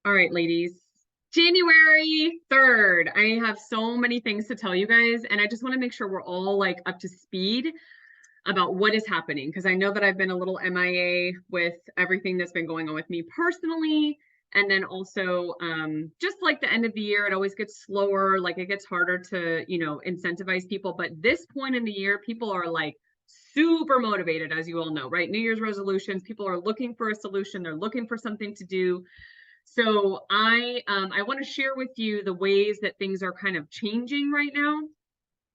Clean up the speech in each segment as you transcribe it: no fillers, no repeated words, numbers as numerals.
All right, ladies. January 3rd. I have so many things to tell you guys, and I just want to make sure we're all like up to speed about what is happening because I know that I've been a little MIA with everything that's been going on with me personally. And then also, just like the end of the year, it always gets slower, like it gets harder to, incentivize people. But this point in the year, people are like super motivated, as you all know, right? New Year's resolutions, people are looking for a solution, they're looking for something to do. So I want to share with you the ways that things are kind of changing right now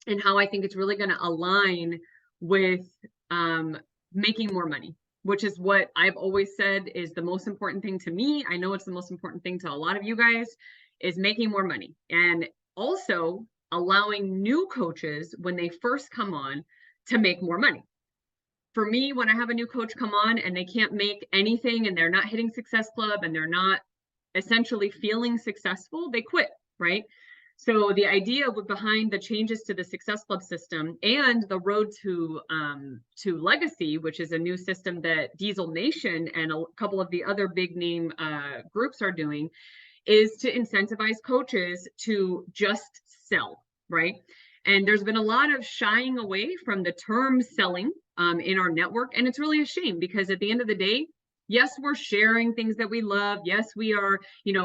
and how I think it's really going to align with um, making more money, which is what I've always said is the most important thing to me. I know it's the most important thing to a lot of you guys is making more money and also allowing new coaches when they first come on to make more money. For me, when I have a new coach come on and they can't make anything and they're not hitting Success Club and they're not essentially feeling successful, they quit, right? So the idea behind the changes to the Success Club system and the road to legacy, which is a new system that Diesel Nation and a couple of the other big name groups are doing, is to incentivize coaches to just sell, right? And there's been a lot of shying away from the term selling in our network. And it's really a shame because at the end of the day, yes, we're sharing things that we love. Yes, we are,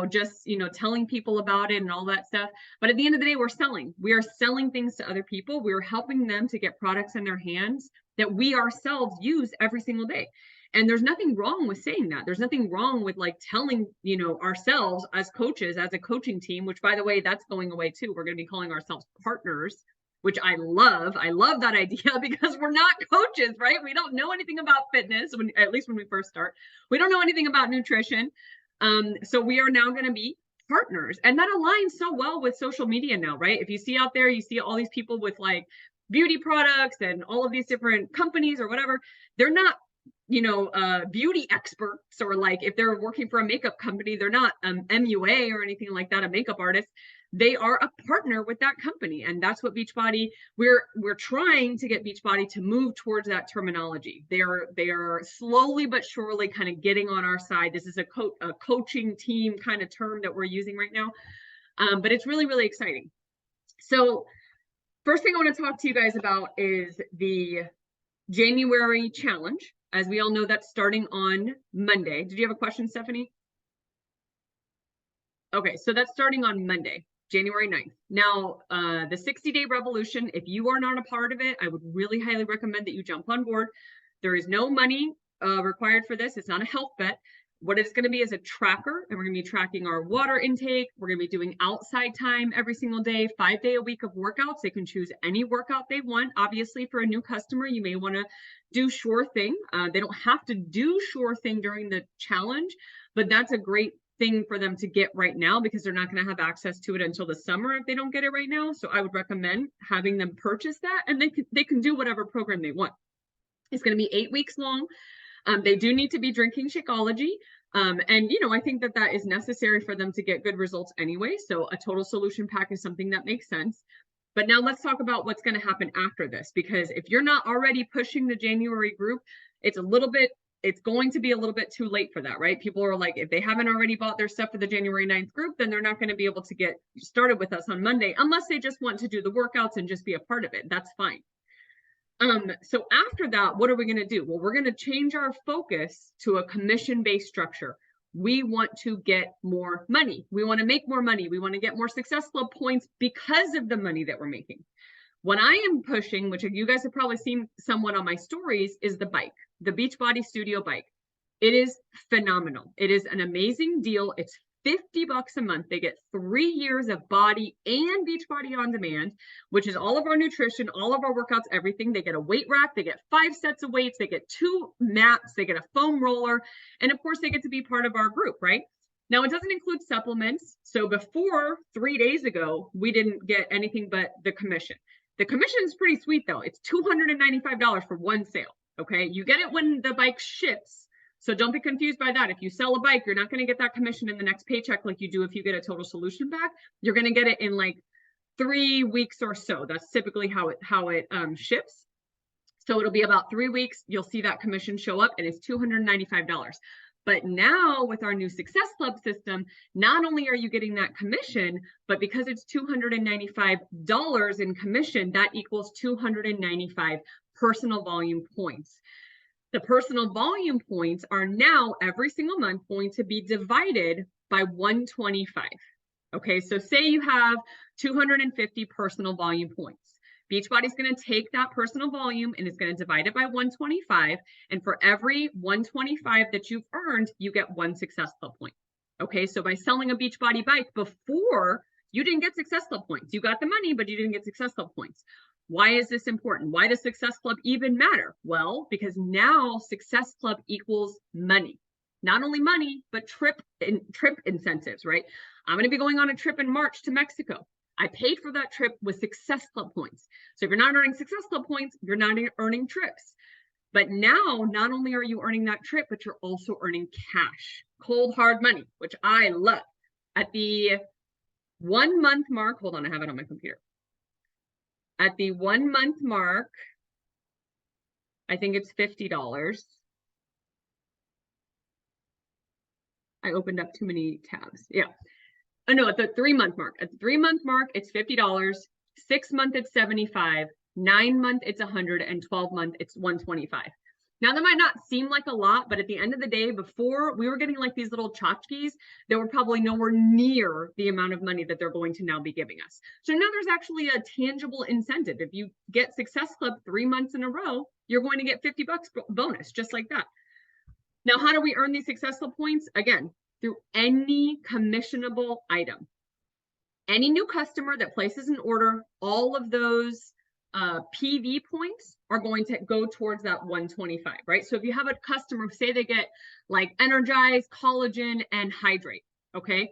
just, telling people about it and all that stuff. But at the end of the day, we're selling. We are selling things to other people. We're helping them to get products in their hands that we ourselves use every single day. And there's nothing wrong with saying that. There's nothing wrong with like telling, ourselves as coaches, as a coaching team, which by the way, that's going away too. We're going to be calling ourselves partners, which I love. I love that idea because we're not coaches, right? We don't know anything about fitness, at least when we first start. We don't know anything about nutrition. So we are now going to be partners. And that aligns so well with social media now, right? If you see out there, you see all these people with like beauty products and all of these different companies or whatever. They're not beauty experts, or like if they're working for a makeup company, they're not MUA or anything like that, a makeup artist. They are a partner with that company. And that's what Beachbody, we're trying to get Beachbody to move towards that terminology. They are slowly but surely kind of getting on our side. This is a coaching team kind of term that we're using right now. But it's really, really exciting. So first thing I want to talk to you guys about is the January challenge. As we all know, that's starting on Monday. Did you have a question, Stephanie? Okay, so that's starting on Monday, January 9th. Now, the 60-day revolution, if you are not a part of it, I would really highly recommend that you jump on board. There is no money required for this. It's not a health bet. What it's going to be is a tracker, and we're going to be tracking our water intake. We're going to be doing outside time every single day, 5 day a week of workouts. They can choose any workout they want. Obviously, for a new customer, you may want to do Sure Thing. They don't have to do Sure Thing during the challenge, but that's a great thing for them to get right now because they're not going to have access to it until the summer if they don't get it right now. So I would recommend having them purchase that, and they can do whatever program they want. It's going to be 8 weeks long. They do need to be drinking Shakeology. And, I think that is necessary for them to get good results anyway. So a total solution pack is something that makes sense. But now let's talk about what's going to happen after this, because if you're not already pushing the January group, it's going to be a little bit too late for that, right? People are like, if they haven't already bought their stuff for the January 9th group, then they're not going to be able to get started with us on Monday, unless they just want to do the workouts and just be a part of it. That's fine. So after that, what are we going to do? Well, we're going to change our focus to a commission-based structure. We want to get more money. We want to make more money. We want to get more Success Club points because of the money that we're making. What I am pushing, which you guys have probably seen somewhat on my stories, is the bike, the Beachbody Studio bike. It is phenomenal. It is an amazing deal. It's $50 a month. They get 3 years of Body and Beachbody On Demand, which is all of our nutrition, all of our workouts, everything. They get a weight rack. They get 5 sets of weights. They get 2 mats. They get a foam roller. And of course, they get to be part of our group, right? Now, it doesn't include supplements. So before 3 days ago, we didn't get anything but the commission. The commission is pretty sweet, though. It's $295 for one sale. Okay. You get it when the bike ships. So don't be confused by that. If you sell a bike, you're not going to get that commission in the next paycheck like you do if you get a total solution back. You're going to get it in like 3 weeks or so. That's typically how it ships. So it'll be about 3 weeks. You'll see that commission show up, and it's $295. But now with our new Success Club system, not only are you getting that commission, but because it's $295 in commission, that equals 295 personal volume points. The personal volume points are now every single month going to be divided by 125. Okay, so say you have 250 personal volume points. Beachbody's going to take that personal volume and it's going to divide it by 125. And for every 125 that you've earned, you get one Success Club point. Okay, so by selling a Beachbody bike before, you didn't get Success Club points. You got the money, but you didn't get Success Club points. Why is this important? Why does Success Club even matter? Well, because now Success Club equals money. Not only money, but trip incentives, right? I'm going to be going on a trip in March to Mexico. I paid for that trip with Success Club points. So if you're not earning Success Club points, you're not earning trips. But now, not only are you earning that trip, but you're also earning cash, cold, hard money, which I love. At the 1 month mark, hold on, I have it on my computer. At the 1 month mark, I think it's $50. I opened up too many tabs. Yeah. Oh no, at the 3 month mark. At the 3 month mark, it's $50. 6 month, it's $75. 9 month, it's $100, and 12 month, it's $125. Now that might not seem like a lot, but at the end of the day, before we were getting like these little tchotchkes that were probably nowhere near the amount of money that they're going to now be giving us. So now there's actually a tangible incentive. If you get Success Club 3 months in a row, you're going to get $50 bonus, just like that. Now, how do we earn these Success Club points? Again, through any commissionable item. Any new customer that places an order, all of those PV points are going to go towards that 125, right? So if you have a customer, say they get like Energize, Collagen, and Hydrate, okay?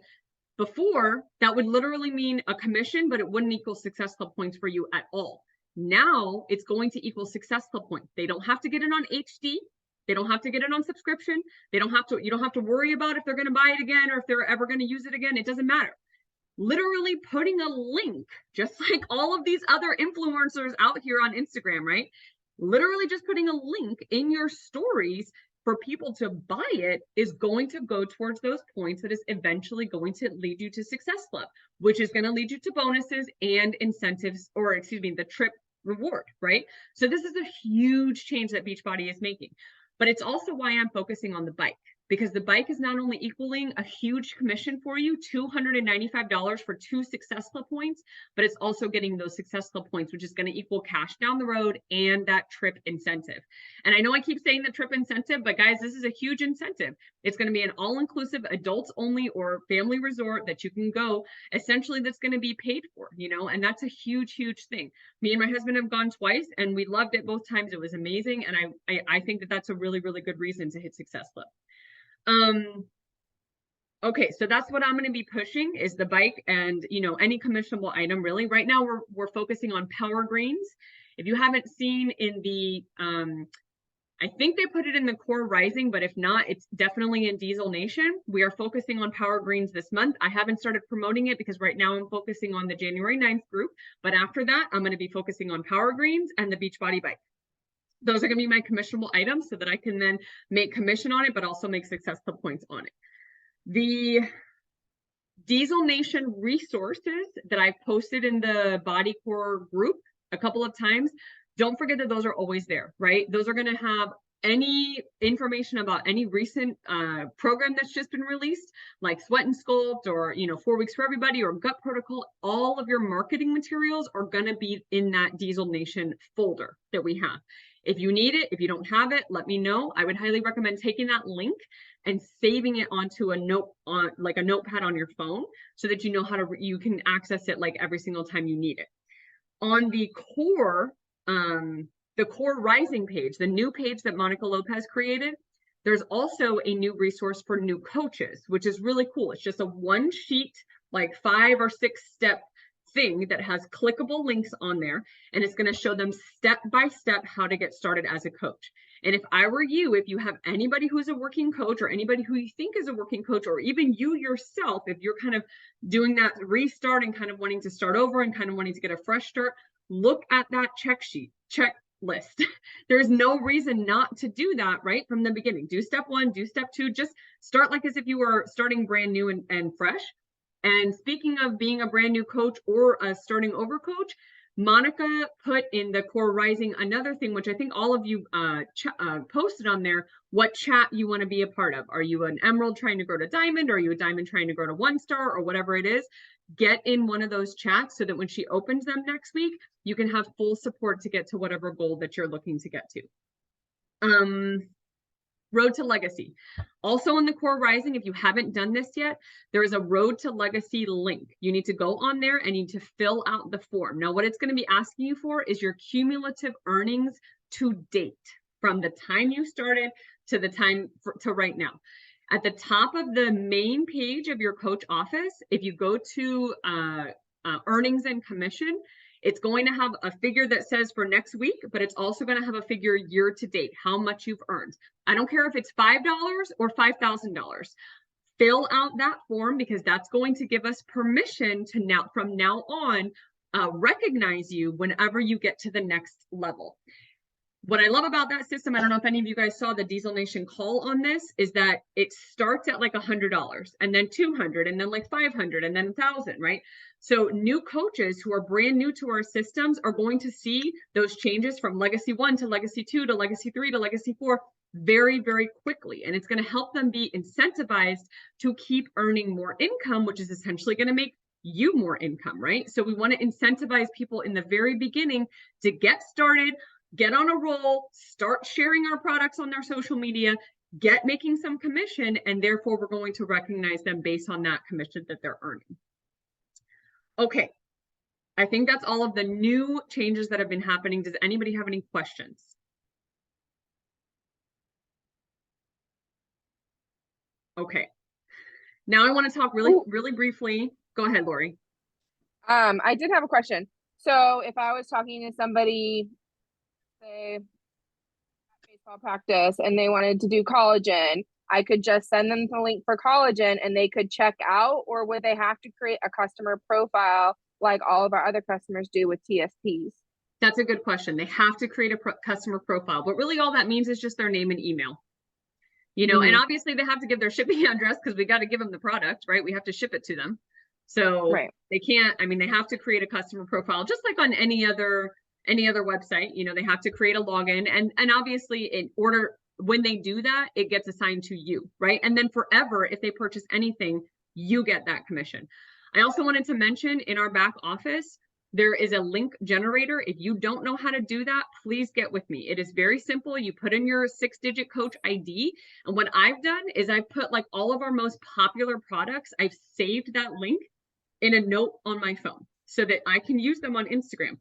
Before, that would literally mean a commission, but it wouldn't equal Success Club points for you at all. Now it's going to equal Success Club points. They don't have to get it on HD. They don't have to get it on subscription. You don't have to worry about if they're going to buy it again or if they're ever going to use it again. It doesn't matter. Literally putting a link, just like all of these other influencers out here on Instagram, right? Literally just putting a link in your stories for people to buy it is going to go towards those points that is eventually going to lead you to Success Club, which is going to lead you to bonuses and incentives, or excuse me, the trip reward, right? So this is a huge change that Beachbody is making. But it's also why I'm focusing on the bike, because the bike is not only equaling a huge commission for you, $295 for 2 Success Club points, but it's also getting those Success Club points, which is going to equal cash down the road and that trip incentive. And I know I keep saying the trip incentive, but guys, this is a huge incentive. It's going to be an all-inclusive adults only or family resort that you can go, essentially that's going to be paid for, you know, and that's a huge, huge thing. Me and my husband have gone twice and we loved it both times. It was amazing. And I think that that's a really, really good reason to hit Success Club. Okay, so that's what I'm going to be pushing is the bike and, you know, any commissionable item really. Right now we're focusing on Power Greens. If you haven't seen in the, I think they put it in the Core Rising, but if not, it's definitely in Diesel Nation. We are focusing on Power Greens this month. I haven't started promoting it because right now I'm focusing on the January 9th group. But after that, I'm going to be focusing on Power Greens and the Beachbody bike. Those are going to be my commissionable items so that I can then make commission on it, but also make Success Club points on it. The Diesel Nation resources that I've posted in the Body Core group a couple of times, don't forget that those are always there, right? Those are going to have any information about any recent program that's just been released, like Sweat and Sculpt or, you know, 4 Weeks for Everybody or Gut Protocol. All of your marketing materials are going to be in that Diesel Nation folder that we have. If you need it, if you don't have it, let me know. I would highly recommend taking that link and saving it onto a note on like a notepad on your phone so that you know how to, you can access it like every single time you need it. On the Core Rising page, the new page that Monica Lopez created, there's also a new resource for new coaches, which is really cool. It's just a 1 sheet, like 5 or 6 step thing that has clickable links on there, and it's going to show them step by step how to get started as a coach. And if I were you, if you have anybody who's a working coach or anybody who you think is a working coach, or even you yourself, if you're kind of doing that restart and kind of wanting to start over and kind of wanting to get a fresh start, look at that check sheet. list. There's no reason not to do that right from the beginning. Do step 1, do step 2, just start like as if you were starting brand new and fresh. And speaking of being a brand new coach or a starting over coach, Monica put in the Core Rising another thing, which I think all of you posted on there, what chat you want to be a part of. Are you an Emerald trying to grow to Diamond? Or are you a Diamond trying to grow to 1-star, or whatever it is? Get in one of those chats so that when she opens them next week, you can have full support to get to whatever goal that you're looking to get to. Road to Legacy. Also in the Core Rising, if you haven't done this yet, there is a Road to Legacy link. You need to go on there and you need to fill out the form. Now, what it's going to be asking you for is your cumulative earnings to date from the time you started to the time to right now. At the top of the main page of your coach office, if you go to earnings and commission, it's going to have a figure that says for next week, but it's also going to have a figure year to date, how much you've earned. I don't care if it's $5 or $5,000. Fill out that form, because that's going to give us permission to now, from now on, recognize you whenever you get to the next level. What I love about that system, I don't know if any of you guys saw the Diesel Nation call on this, is that it starts at like $100 and then $200 and then like $500 and then $1,000, right? So new coaches who are brand new to our systems are going to see those changes from Legacy 1 to Legacy 2 to Legacy 3 to Legacy 4 very, very quickly. And it's going to help them be incentivized to keep earning more income, which is essentially going to make you more income, right? So we want to incentivize people in the very beginning to get started, get on a roll, start sharing our products on their social media, get making some commission, and therefore we're going to recognize them based on that commission that they're earning. Okay, I think that's all of the new changes that have been happening. Does anybody have any questions? Okay, now I want to talk really briefly. Go ahead, Lori. I did have a question. So if I was talking to somebody, say, at baseball practice, and they wanted to do collagen, I could just send them the link for collagen and they could check out, or would they have to create a customer profile like all of our other customers do with TSPs? That's a good question. They have to create a customer profile, but really all that means is just their name and email. You know, and obviously they have to give their shipping address, because we got to give them the product, right? We have to ship it to them. So they can't, I mean, they have to create a customer profile, just like on any other website. You know, they have to create a login, and obviously in order, when they do that, it gets assigned to you, right? And then forever, if they purchase anything, you get that commission. I also wanted to mention, in our back office, there is a link generator. If you don't know how to do that, please get with me. It is very simple. You put in your 6-digit coach ID. And what I've done is I've put like all of our most popular products. I've saved that link in a note on my phone so that I can use them on Instagram.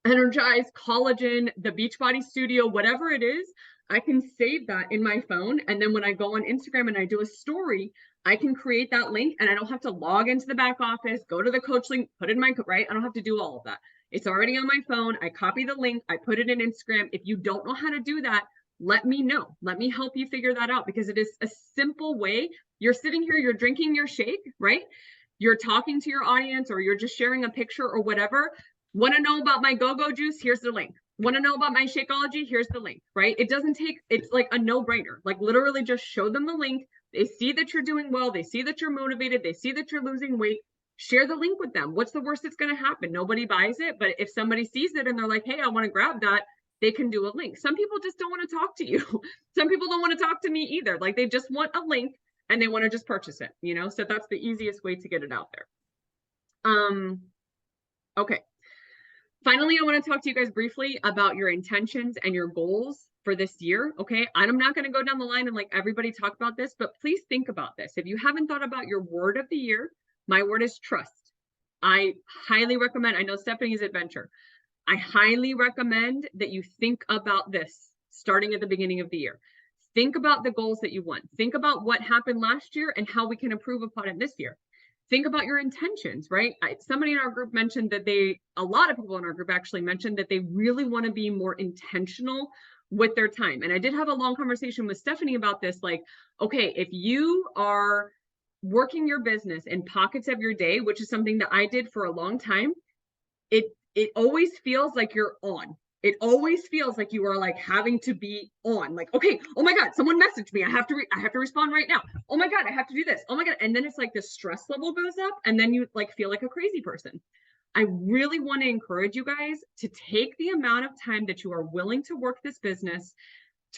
Energize, Collagen, the Beachbody Studio, whatever it is, I can save that in my phone. And then when I go on Instagram and I do a story, I can create that link, and I don't have to log into the back office, go to the coach link, put it in my, right? I don't have to do all of that. It's already on my phone. I copy the link, I put it in Instagram. If you don't know how to do that, let me know. Let me help you figure that out, because it is a simple way. You're sitting here, you're drinking your shake, right? You're talking to your audience, or you're just sharing a picture or whatever. Want to know about my go-go juice? Here's the link. Want to know about my Shakeology? Here's the link, right? It doesn't take, it's like a no-brainer. Like literally just show them the link. They see that you're doing well. They see that you're motivated. They see that you're losing weight. Share the link with them. What's the worst that's going to happen? Nobody buys it. But if somebody sees it and they're like, hey, I want to grab that, they can do a link. Some people just don't want to talk to you. Some people don't want to talk to me either. Like they just want a link and they want to just purchase it, you know? So that's the easiest way to get it out there. Okay. Finally, I want to talk to you guys briefly about your intentions and your goals for this year. Okay. I'm not going to go down the line and like everybody talk about this, but please think about this. If you haven't thought about your word of the year, my word is trust. I highly recommend, I know Stephanie's adventure. I highly recommend that you think about this starting at the beginning of the year. Think about the goals that you want. Think about what happened last year and how we can improve upon it this year. Think about your intentions, right? Somebody in our group mentioned that a lot of people in our group actually mentioned that they really want to be more intentional with their time. And I did have a long conversation with Stephanie about this. Like, okay, if you are working your business in pockets of your day, which is something that I did for a long time, it always feels like you're on. It always feels like you are like having to be on, like, okay, oh my God, someone messaged me. I have to respond right now. Oh my God, I have to do this. Oh my God. And then it's like the stress level goes up and then you like feel like a crazy person. I really want to encourage you guys to take the amount of time that you are willing to work this business,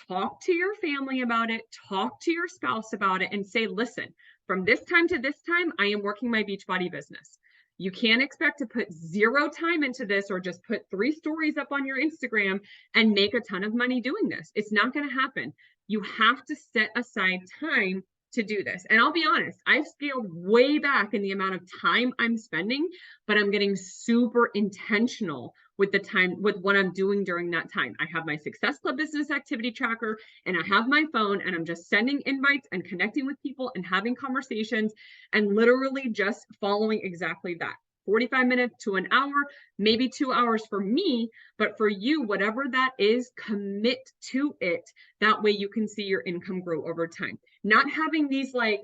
talk to your family about it, talk to your spouse about it, and say, listen, from this time to this time, I am working my Beachbody business. You can't expect to put 0 time into this or just put 3 stories up on your Instagram and make a ton of money doing this. It's not going to happen. You have to set aside time to do this. And I'll be honest, I've scaled way back in the amount of time I'm spending, but I'm getting super intentional with the time, with what I'm doing during that time. I have my Success Club business activity tracker and I have my phone and I'm just sending invites and connecting with people and having conversations and literally just following exactly that. 45 minutes to an hour, maybe 2 hours for me, but for you, whatever that is, commit to it. That way you can see your income grow over time. Not having these like,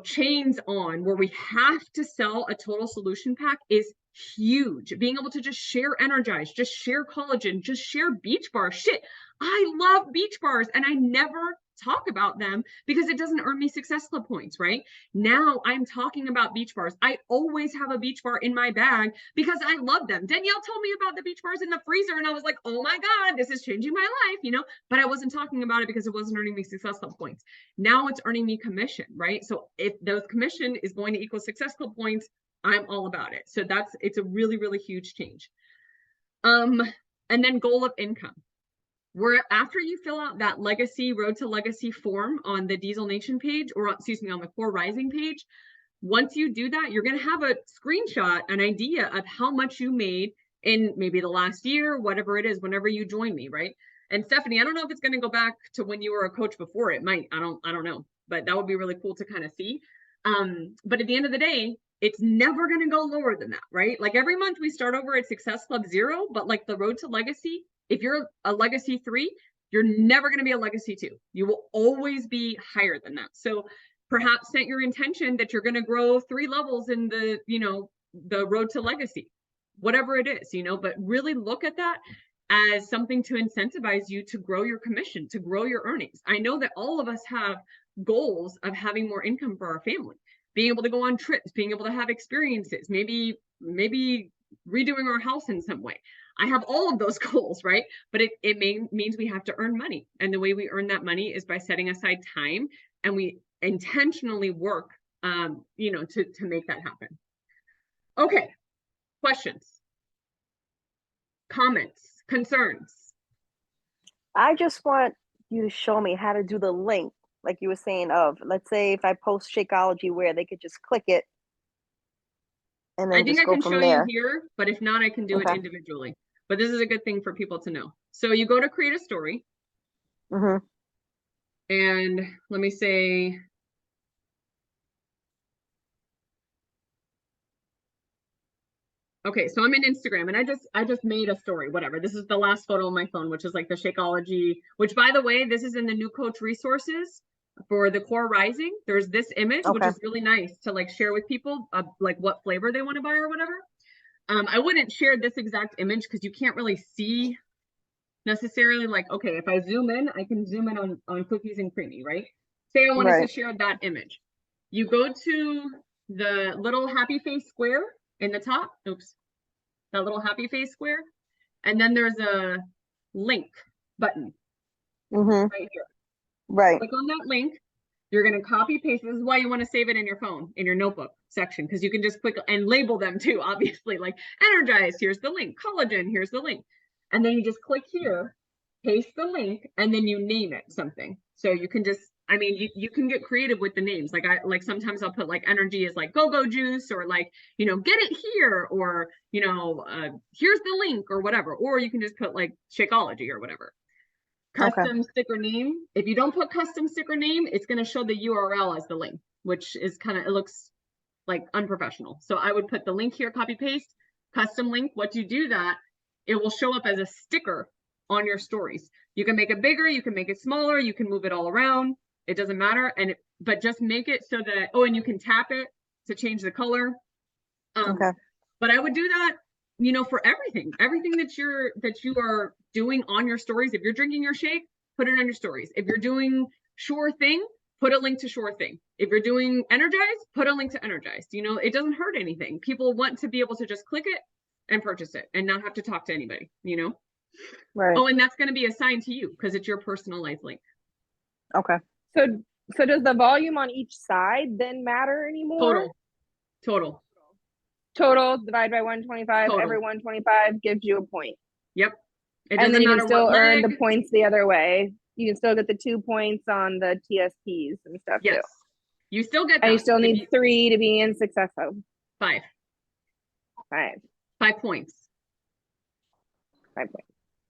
chains on where we have to sell a total solution pack is huge. Being able to just share Energize, just share collagen, just share beach bars. Shit, I love beach bars and I never talk about them because it doesn't earn me Success Club points, right? Now I'm talking about beach bars. I always have a beach bar in my bag because I love them. Danielle told me about the beach bars in the freezer and I was like, oh my God, this is changing my life, but I wasn't talking about it because it wasn't earning me Success Club points. Now it's earning me commission, right? So if those commission is going to equal Success Club points, I'm all about it. So it's a really, really huge change. And then goal of income. Where after you fill out that legacy, road to legacy form on the Diesel Nation page, or excuse me, on the Core Rising page, once you do that, you're going to have a screenshot, an idea of how much you made in maybe the last year, whatever it is, whenever you join me, right? And Stephanie, I don't know if it's going to go back to when you were a coach before. It might. I don't know, but that would be really cool to kind of see. But at the end of the day, it's never going to go lower than that, right? Like every month we start over at Success Club 0, but like the road to legacy, if you're a legacy 3, you're never going to be a legacy 2. You will always be higher than that. So perhaps set your intention that you're going to grow 3 levels in the, the road to legacy, whatever it is, but really look at that as something to incentivize you to grow your commission, to grow your earnings. I know that all of us have goals of having more income for our family, being able to go on trips, being able to have experiences, maybe redoing our house in some way. I have all of those goals, right? But it means we have to earn money. And the way we earn that money is by setting aside time and we intentionally work, to make that happen. Okay. Questions, comments, concerns? I just want you to show me how to do the link, like you were saying, of let's say if I post Shakeology where they could just click it and then I think just I go can from show there. you here, but if not, I can do it Okay. individually. But this is a good thing for people to know. So you go to create a story. Mm-hmm. And let me say, okay, so I'm in Instagram and I just made a story, whatever. This is the last photo on my phone, which is like the Shakeology, which by the way, this is in the new coach resources for the Core Rising. There's this image, which Okay. is really nice to like share with people, like what flavor they want to buy or whatever. I wouldn't share this exact image because you can't really see necessarily like, okay, if I zoom in, I can zoom in on cookies and creamy, right? Say I wanted to share that image. You go to the little happy face square in the top. Oops. That little happy face square. And then there's a link button right here. Right. Click on that link. You're going to copy paste. This is why you want to save it in your phone, in your notebook section, because you can just click and label them too, obviously, like Energize, here's the link, collagen, here's the link. And then you just click here, paste the link, and then you name it something. So you can just, you can get creative with the names. Like sometimes I'll put like energy as like go-go juice or like, get it here or, here's the link or whatever. Or you can just put like Shakeology or whatever. Custom sticker name. If you don't put custom sticker name, it's going to show the URL as the link, which is it looks like unprofessional. So I would put the link here, copy paste, custom link. Once you do that, it will show up as a sticker on your stories. You can make it bigger, you can make it smaller, you can move it all around. It doesn't matter. But just make it so that, and you can tap it to change the color. But I would do that you know, for everything that you are doing on your stories. If you're drinking your shake, put it on your stories. If you're doing Sure Thing, put a link to Sure Thing. If you're doing Energize, put a link to Energize. You know, it doesn't hurt anything. People want to be able to just click it and purchase it and not have to talk to anybody, you know? Right. Oh, and that's going to be assigned to you because it's your personalized link. Okay. So does the volume on each side then matter anymore? Total. Total divided by 125. Total. Every 125 gives you a point. Yep. It And then doesn't you can matter still what earn leg. the points the other way. You can still get the 2 points on the TSPs and stuff Yes. too. You still get that. And you still If need 3 to be in successful. 5 points. 5 points.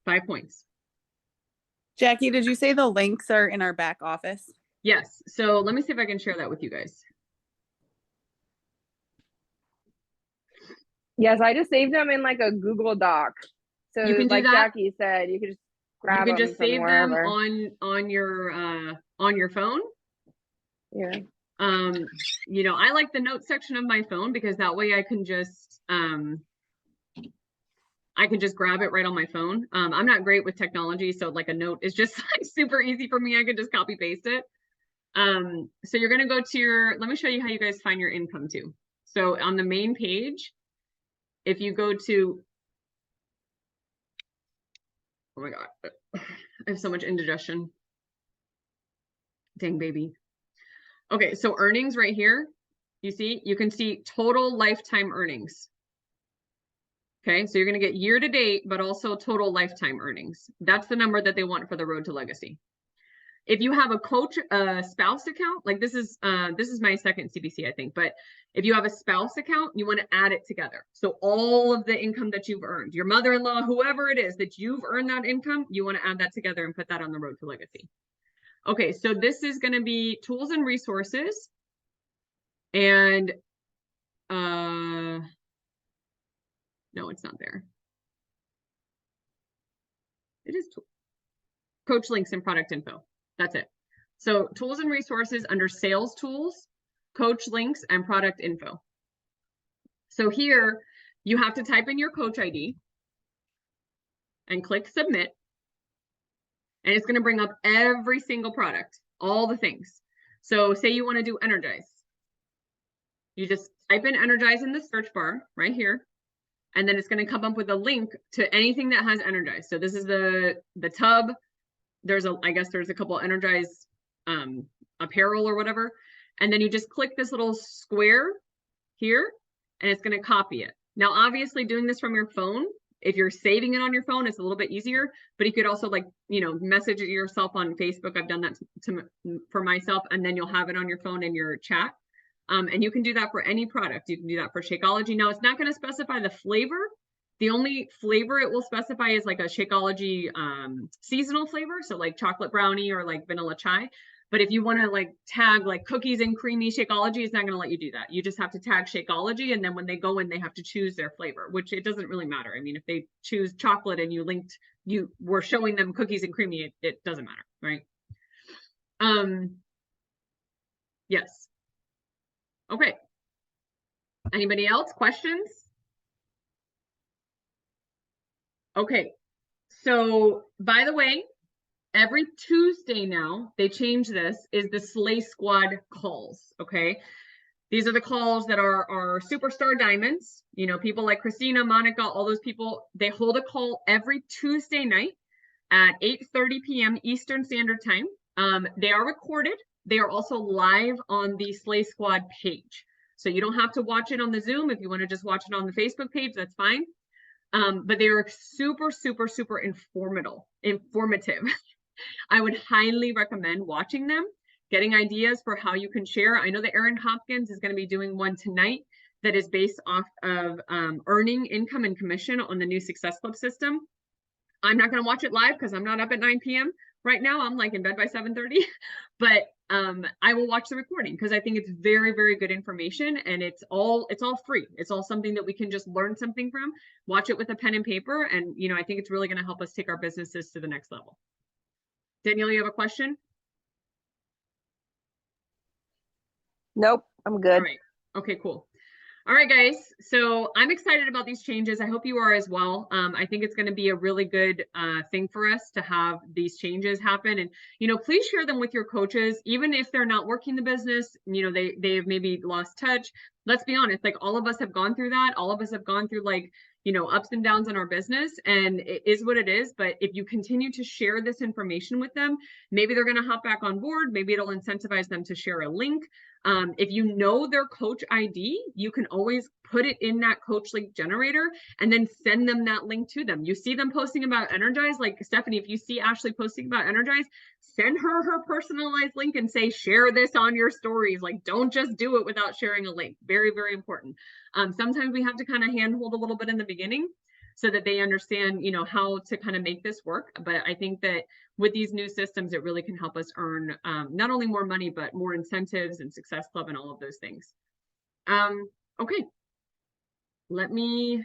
5 points. Jackie, did you say the links are in our back office? Yes. So let me see if I can share that with you guys. Yes, I just saved them in like a Google Doc. So You can do like that. Jackie said, you could just grab You can just them save from them wherever. on your phone. Yeah. You know, I like the notes section of my phone because that way I can just grab it right on my phone. I'm not great with technology, so like a note is just like super easy for me. I can just copy paste it. So you're gonna go to your, let me show you how you guys find your income too. So on the main page, if you go to, oh my God, I have so much indigestion. Dang baby. Okay, so earnings right here, you see, you can see total lifetime earnings. Okay, so you're going to get year to date, but also total lifetime earnings. That's the number that they want for the Road to Legacy. If you have a coach, spouse account, like this is my second CBC, I think, but if you have a spouse account, you want to add it together. So all of the income that you've earned, your mother-in-law, whoever it is that you've earned that income, you want to add that together and put that on the Road to Legacy. Okay, so this is going to be tools and resources. And no, it's not there. It is coach links and product info. That's it. So tools and resources under sales tools, coach links, and product info. So here you have to type in your coach ID and click submit. And it's going to bring up every single product, all the things. So say you want to do Energize. You just type in Energize in the search bar right here. And then it's going to come up with a link to anything that has Energize. So this is the tub. I guess there's a couple Energize apparel or whatever. And then you just click this little square here and it's going to copy it. Now, obviously doing this from your phone, if you're saving it on your phone, it's a little bit easier, but you could also like, you know, message it yourself on Facebook. I've done that for myself, and then you'll have it on your phone in your chat. And you can do that for any product. You can do that for Shakeology. Now, it's not going to specify the flavor. The only flavor it will specify is like a Shakeology seasonal flavor. So like chocolate brownie or like vanilla chai. But if you want to like tag like cookies and creamy Shakeology, it's not going to let you do that. You just have to tag Shakeology. And then when they go in, they have to choose their flavor, which it doesn't really matter. I mean, if they choose chocolate and you were showing them cookies and creamy, it doesn't matter, right? Yes. Okay. Anybody else? Questions? Okay. So by the way, every Tuesday now, they change this, is the Slay Squad calls, okay? These are the calls that are superstar diamonds. You know, people like Christina, Monica, all those people, they hold a call every Tuesday night at 8:30 p.m. Eastern Standard Time. They are recorded. They are also live on the Slay Squad page. So you don't have to watch it on the Zoom. If you want to just watch it on the Facebook page, that's fine. But they are super, super, super informative. I would highly recommend watching them, getting ideas for how you can share. I know that Erin Hopkins is going to be doing one tonight that is based off of earning income and commission on the new Success Club system. I'm not going to watch it live because I'm not up at 9 p.m. right now. I'm like in bed by 7:30, but I will watch the recording because I think it's very, very good information, and it's all free. It's all something that we can just learn something from, watch it with a pen and paper. And, you know, I think it's really going to help us take our businesses to the next level. Danielle, you have a question? Nope, I'm good. All right. Okay, cool. All right, guys. So I'm excited about these changes. I hope you are as well. I think it's going to be a really good thing for us to have these changes happen. And, please share them with your coaches, even if they're not working the business, they've maybe lost touch. Let's be honest, like all of us have gone through that. All of us have gone through ups and downs in our business, and it is what it is. But if you continue to share this information with them, maybe they're going to hop back on board. Maybe it'll incentivize them to share a link. If you know their coach ID, you can always put it in that coach link generator and then send them that link to them. You see them posting about Energize, like Stephanie, if you see Ashley posting about Energize, send her personalized link and say, share this on your stories. Like, don't just do it without sharing a link. Very, very important. Sometimes we have to kind of handhold a little bit in the beginning so that they understand, how to kind of make this work. But I think that with these new systems, it really can help us earn not only more money, but more incentives and Success Club and all of those things. Okay. Let me